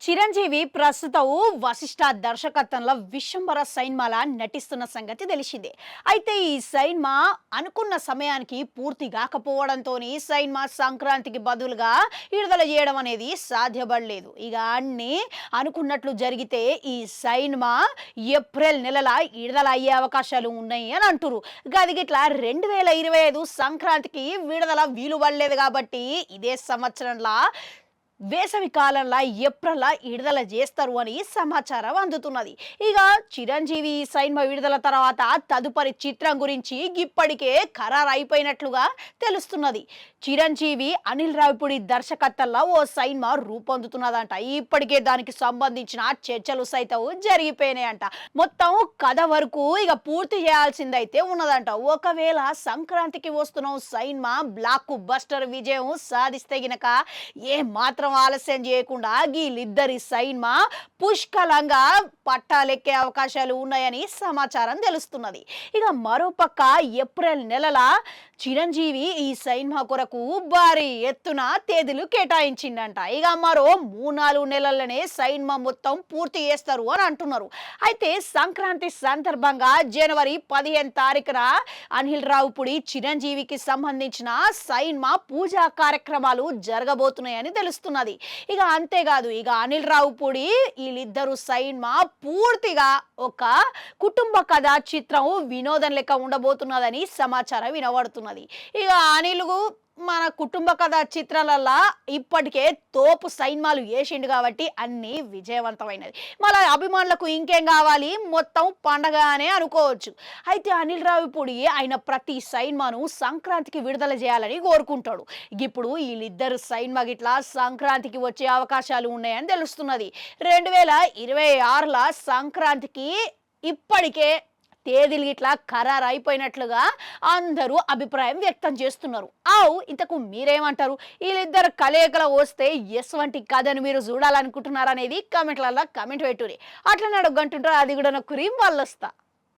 చిరంజీవి ప్రస్తుతం వశిష్ఠ దర్శకత్వంలో విశ్వంబర సైన్మాల నటిస్తున్న సంగతి తెలిసిందే. అయితే ఈ సైన్మా అనుకున్న సమయానికి పూర్తి కాకపోవడంతో సైన్మా సంక్రాంతికి బదులుగా విడుదల చేయడం అనేది సాధ్యపడలేదు. ఇక అన్ని అనుకున్నట్లు జరిగితే ఈ సైన్మా ఏప్రిల్ నెలల విడుదల అయ్యే అవకాశాలు ఉన్నాయి అని అంటున్నారు. గది గిట్లా 2025 సంక్రాంతికి విడుదల వీలు పడలేదు కాబట్టి ఇదే సంవత్సరంలో వేసవి కాలంలో ఏప్రిల్ విడుదల చేస్తారు అని సమాచారం అందుతున్నది. ఇక చిరంజీవి ఈ సినిమా విడుదల తర్వాత తదుపరి చిత్రం గురించి ఇప్పటికే ఖరారు అయిపోయినట్లుగా తెలుస్తున్నది. చిరంజీవి అనిల్ రావిపూడి దర్శకత్వంలో ఓ సినిమా రూపొందుతున్నదంట. ఇప్పటికే దానికి సంబంధించిన చర్చలు సైతం జరిగిపోయినాయంట. మొత్తం కథ వరకు ఇక పూర్తి చేయాల్సిందైతే ఉన్నదంట. ఒకవేళ సంక్రాంతికి వస్తున్న సినిమా బ్లాక్ బస్టర్ విజయం సాధిస్తే గినక ఏ మాత్రం ఆలస్యం చేయకుండా వీళ్ళిద్దరి సినిమా పుష్కలంగా పట్టాలెక్కే అవకాశాలు ఉన్నాయని సమాచారం తెలుస్తున్నది. ఇక మరోపక్క ఏప్రిల్ నెలల చిరంజీవి ఈ సినిమా కొరకు భారీ ఎత్తున తేదీలు కేటాయించిందంట. ఇక మరో 3-4 నెలలనే సినిమా మొత్తం పూర్తి చేస్తారు అని అంటున్నారు. అయితే సంక్రాంతి సందర్భంగా జనవరి 15 తారీఖున అనిల్ రావిపూడి చిరంజీవికి సంబంధించిన సినిమా పూజా కార్యక్రమాలు జరగబోతున్నాయని తెలుస్తున్నది. ఇక అంతేకాదు, ఇక అనిల్ రావిపూడి వీళ్ళిద్దరు సినిమా పూర్తిగా ఒక కుటుంబ కథ చిత్రం వినోదం లెక్క ఉండబోతున్నదని సమాచారం వినబడుతున్నది. ఇక అనిల్ మన కుటుంబ కథ చిత్రాలల్లో ఇప్పటికే తోపు సినిమాలు వేసిండు కాబట్టి అన్నీ విజయవంతమైనది. మళ్ళీ అభిమానులకు ఇంకేం కావాలి, మొత్తం పండగ అనే అనుకోవచ్చు. అయితే అనిల్ రావిపూడి ఆయన ప్రతి సినిమాను సంక్రాంతికి విడుదల చేయాలని కోరుకుంటాడు. ఇప్పుడు వీళ్ళిద్దరు సినిమా గిట్లా సంక్రాంతికి వచ్చే అవకాశాలు ఉన్నాయని తెలుస్తున్నది. 2026 సంక్రాంతికి ఇప్పటికే తేదీలు ఇట్లా ఖరారు అయిపోయినట్లుగా అందరూ అభిప్రాయం వ్యక్తం చేస్తున్నారు. ఇంతకు మీరేమంటారు? వీళ్ళిద్దరు కలయికలు వస్తే ఎటువంటి కథను మీరు చూడాలనుకుంటున్నారనేది కామెంట్లలో కామెంట్ పెట్టుర్రి. అట్లనే అడుగుంటుంటారు, అది కూడా నాకు వాళ్ళు వస్తా.